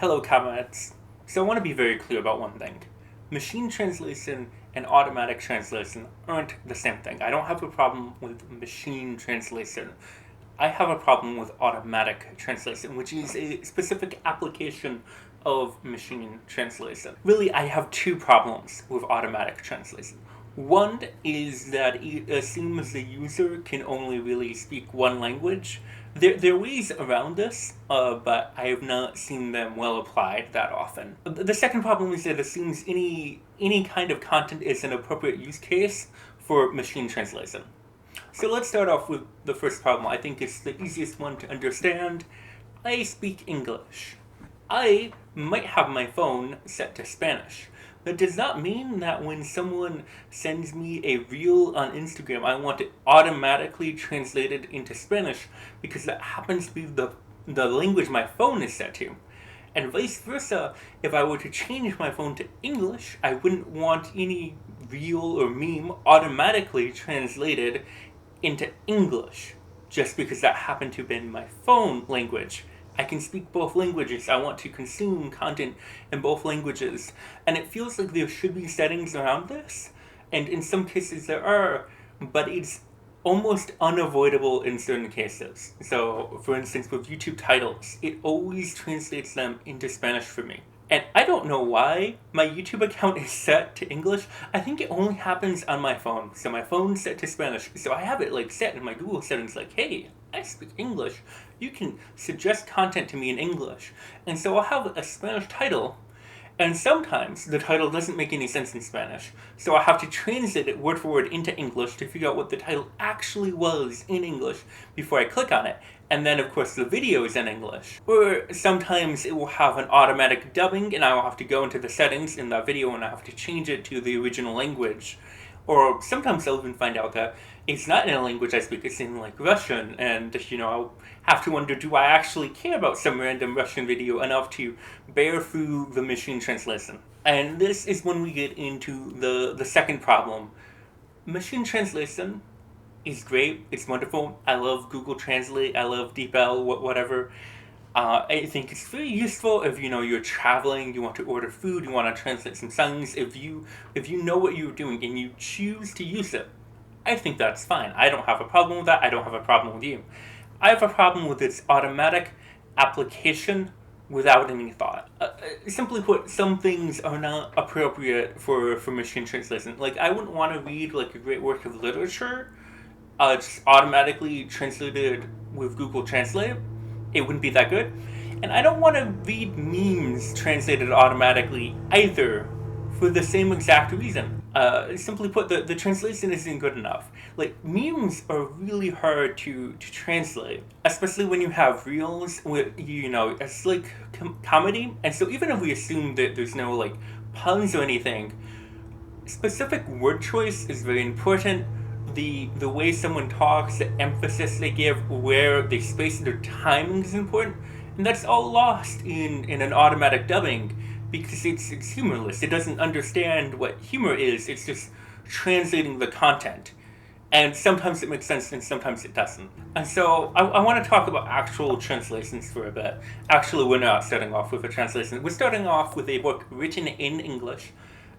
Hello, comrades. So I want to be very clear about one thing. Machine translation and automatic translation aren't the same thing. I don't have a problem with machine translation. I have a problem with automatic translation, which is a specific application of machine translation. Really, I have two problems with automatic translation. One is that it assumes the user can only really speak one language. There are ways around this, but I have not seen them well applied that often. The second problem is that it assumes any kind of content is an appropriate use case for machine translation. So let's start off with the first problem. I think it's the easiest one to understand. I speak English. I might have my phone set to Spanish. That does not mean that when someone sends me a reel on Instagram, I want it automatically translated into Spanish because that happens to be the language my phone is set to. And vice versa, if I were to change my phone to English, I wouldn't want any reel or meme automatically translated into English just because that happened to have been my phone language. I can speak both languages. I want to consume content in both languages. And it feels like there should be settings around this. And in some cases there are, but it's almost unavoidable in certain cases. So, for instance, with YouTube titles, it always translates them into Spanish for me. And I don't know why my YouTube account is set to English. I think it only happens on my phone. So my phone's set to Spanish. So I have it set in my Google settings hey, I speak English. You can suggest content to me in English. And so I'll have a Spanish title, and sometimes the title doesn't make any sense in Spanish. So I have to translate it word for word into English to figure out what the title actually was in English before I click on it. And then, of course, the video is in English. Or sometimes it will have an automatic dubbing, and I will have to go into the settings in that video and I have to change it to the original language. Or sometimes I'll even find out that it's not in a language I speak, it's in Russian, and I'll have to wonder, do I actually care about some random Russian video enough to bear through the machine translation? And this is when we get into the second problem. Machine translation is great, it's wonderful. I love Google Translate, I love DeepL, whatever. I think it's very useful if you're traveling, you want to order food, you want to translate some songs. If you know what you're doing and you choose to use it, I think that's fine. I don't have a problem with that. I don't have a problem with you. I have a problem with its automatic application without any thought. Simply put, some things are not appropriate for machine translation. I wouldn't want to read a great work of literature just automatically translated with Google Translate. It wouldn't be that good. And I don't want to read memes translated automatically either for the same exact reason. Simply put, the translation isn't good enough. Memes are really hard to translate, especially when you have reels with, it's comedy. And so even if we assume that there's no puns or anything, specific word choice is very important. The way someone talks, the emphasis they give, where they space their timing is important, and that's all lost in an automatic dubbing because it's humorless. It doesn't understand what humor is. It's just translating the content, and sometimes it makes sense and sometimes it doesn't. And so I want to talk about actual translations for a bit. Actually, we're not starting off with a translation. We're starting off with a book written in English.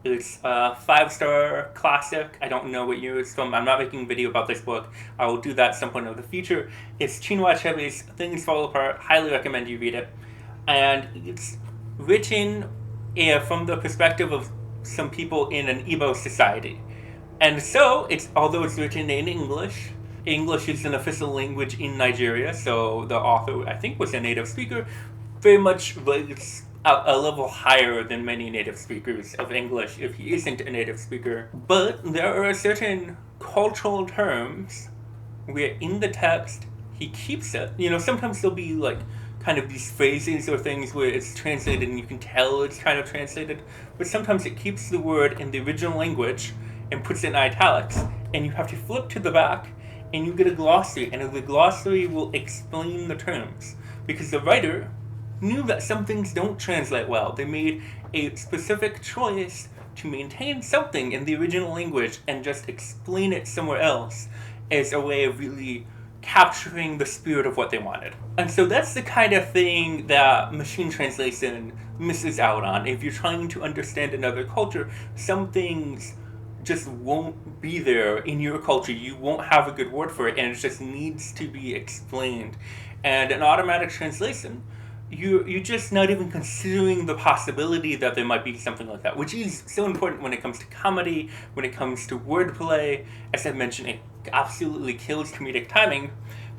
It's a 5-star classic. I don't know what year it's from. I'm not making a video about this book. I will do that at some point in the future. It's Chinua Achebe's Things Fall Apart. Highly recommend you read it. And it's written from the perspective of some people in an Igbo society. And so, although it's written in English, English is an official language in Nigeria, so the author, I think, was a native speaker, very much rates a level higher than many native speakers of English if he isn't a native speaker. But there are certain cultural terms where in the text he keeps it. Sometimes there'll be kind of these phrases or things where it's translated and you can tell it's kind of translated, but sometimes it keeps the word in the original language and puts it in italics, and you have to flip to the back and you get a glossary, and the glossary will explain the terms because the writer knew that some things don't translate well. They made a specific choice to maintain something in the original language and just explain it somewhere else as a way of really capturing the spirit of what they wanted. And so that's the kind of thing that machine translation misses out on. If you're trying to understand another culture, some things just won't be there in your culture. You won't have a good word for it, and it just needs to be explained. And an automatic translation, you're just not even considering the possibility that there might be something like that, which is so important when it comes to comedy, when it comes to wordplay. As I mentioned, it absolutely kills comedic timing.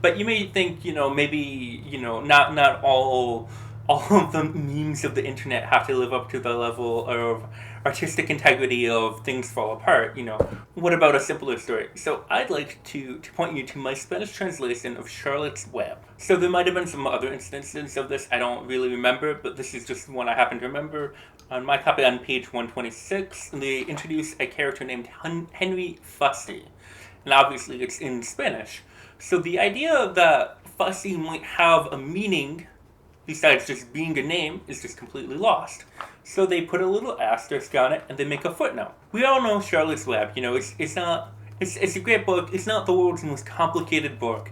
But you may think, maybe, not all of the memes of the internet have to live up to the level of artistic integrity of Things Fall Apart. What about a simpler story? So I'd like to point you to my Spanish translation of Charlotte's Web. So there might have been some other instances of this I don't really remember, but this is just one I happen to remember. On my copy on page 126, they introduce a character named Henry Fussy. And obviously it's in Spanish. So the idea that Fussy might have a meaning besides just being a name is just completely lost. So they put a little asterisk on it and they make a footnote. We all know Charlotte's Web. It's a great book. It's not the world's most complicated book,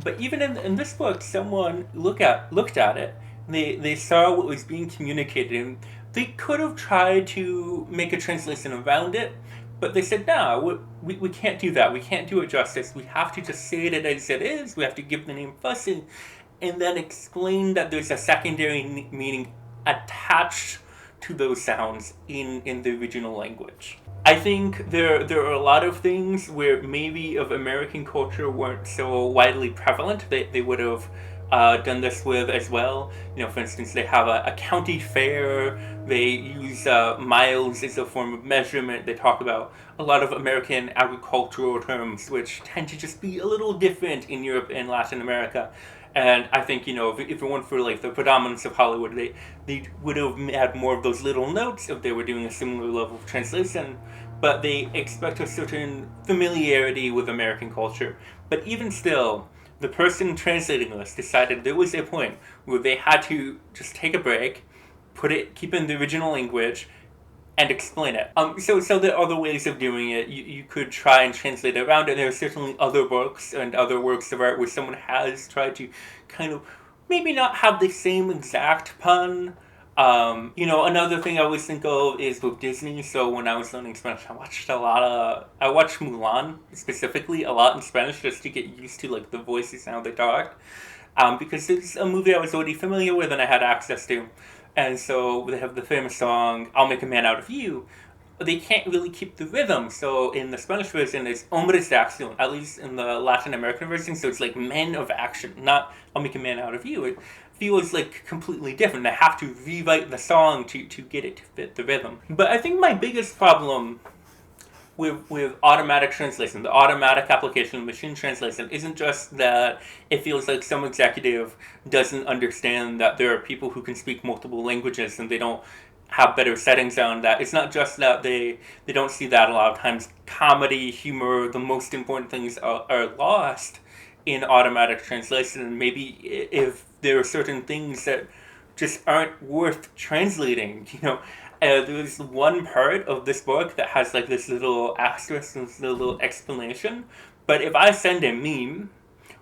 but even in this book, someone looked at it. They saw what was being communicated, and they could have tried to make a translation around it, but they said, no, we can't do that. We can't do it justice. We have to just say it as it is. We have to give the name Fussy, and then explain that there's a secondary meaning attached to those sounds in the original language. I think there are a lot of things where maybe of American culture weren't so widely prevalent. They would have done this with as well. For instance, they have a county fair. They use miles as a form of measurement. They talk about a lot of American agricultural terms, which tend to just be a little different in Europe and Latin America. And I think, if it weren't for like the predominance of Hollywood, they would have had more of those little notes if they were doing a similar level of translation. But they expect a certain familiarity with American culture. But even still, the person translating this decided there was a point where they had to just take a break, keep in the original language, and explain it. So there are other ways of doing it. You could try and translate it around it. There are certainly other books and other works of art where someone has tried to kind of maybe not have the same exact pun. Another thing I always think of is with Disney. So when I was learning Spanish, I watched Mulan specifically a lot in Spanish just to get used to like the voices and how they talk. Because it's a movie I was already familiar with and I had access to. And so they have the famous song, I'll Make a Man Out of You. They can't really keep the rhythm. So in the Spanish version, it's Hombres de Acción, at least in the Latin American version. So it's like men of action, not I'll Make a Man Out of You. It feels like completely different. They have to rewrite the song to get it to fit the rhythm. But I think my biggest problem with automatic translation, the automatic application of machine translation, isn't just that it feels like some executive doesn't understand that there are people who can speak multiple languages and they don't have better settings on that. It's not just that they don't see that a lot of times. Comedy, humor, the most important things are lost in automatic translation. And maybe if there are certain things that just aren't worth translating, there's one part of this book that has like this little asterisk, this little explanation. But if I send a meme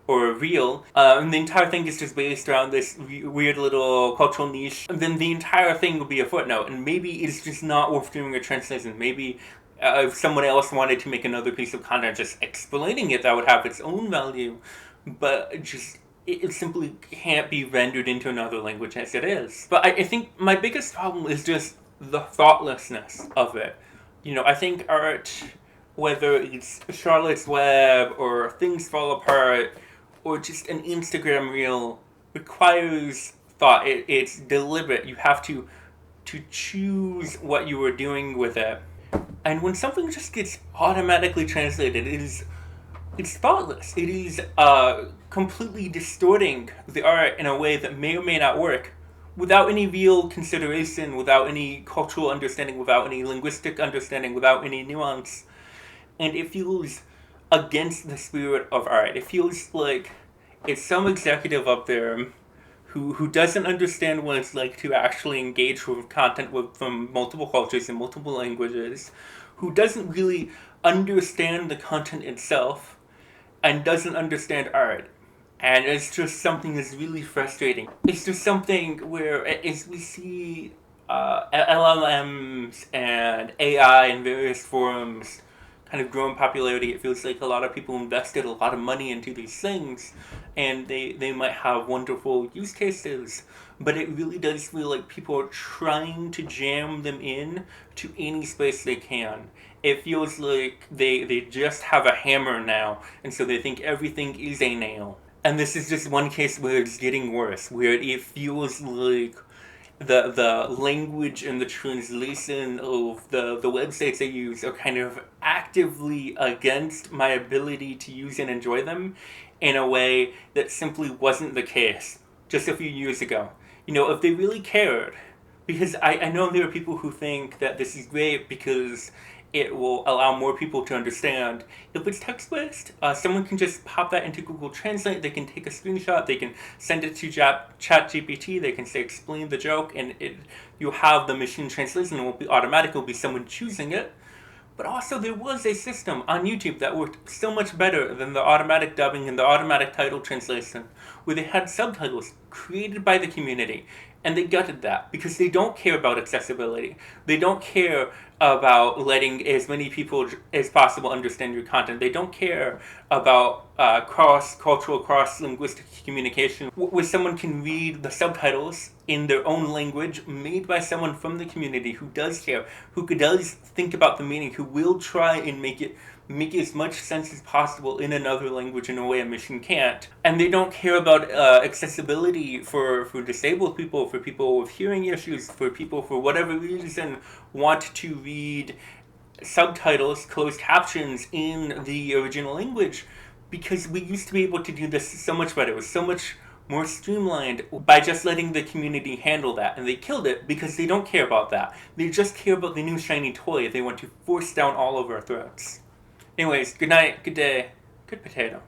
or a reel, and the entire thing is just based around this weird little cultural niche, then the entire thing would be a footnote. And maybe it's just not worth doing a translation. Maybe if someone else wanted to make another piece of content just explaining it, that would have its own value. But it simply can't be rendered into another language as it is. But I think my biggest problem is just the thoughtlessness of it. I think art, whether it's Charlotte's Web or Things Fall Apart or just an Instagram reel, requires thought. It's deliberate. You have to choose what you are doing with it. And when something just gets automatically translated, it's thoughtless. It is completely distorting the art in a way that may or may not work, without any real consideration, without any cultural understanding, without any linguistic understanding, without any nuance. And it feels against the spirit of art. It feels like it's some executive up there who doesn't understand what it's like to actually engage with content from multiple cultures and multiple languages, who doesn't really understand the content itself, and doesn't understand art. And it's just something that's really frustrating. It's just something where as we see LLMs and AI in various forums kind of grow in popularity, it feels like a lot of people invested a lot of money into these things, and they might have wonderful use cases, but it really does feel like people are trying to jam them in to any space they can. It feels like they just have a hammer now, and so they think everything is a nail. And this is just one case where it's getting worse, where it feels like the language and the translation of the websites I use are kind of actively against my ability to use and enjoy them in a way that simply wasn't the case just a few years ago. If they really cared, because I know there are people who think that this is great because it will allow more people to understand. If it's text based, someone can just pop that into Google Translate. They can take a screenshot. They can send it to ChatGPT. They can say explain the joke, and you have the machine translation. It won't be automatic. It will be someone choosing it. But also, there was a system on YouTube that worked so much better than the automatic dubbing and the automatic title translation, where they had subtitles created by the community. And they gutted that because they don't care about accessibility. They don't care about letting as many people as possible understand your content. They don't care about cross-cultural, cross-linguistic communication where someone can read the subtitles in their own language made by someone from the community who does care, who does think about the meaning, who will try and make as much sense as possible in another language in a way a machine can't. And they don't care about accessibility for disabled people, for people with hearing issues, for people for whatever reason want to read subtitles, closed captions in the original language, because we used to be able to do this so much better. It was so much more streamlined by just letting the community handle that, and they killed it because they don't care about that. They just care about the new shiny toy they want to force down all over our throats. Anyways, good night, good day, good potato.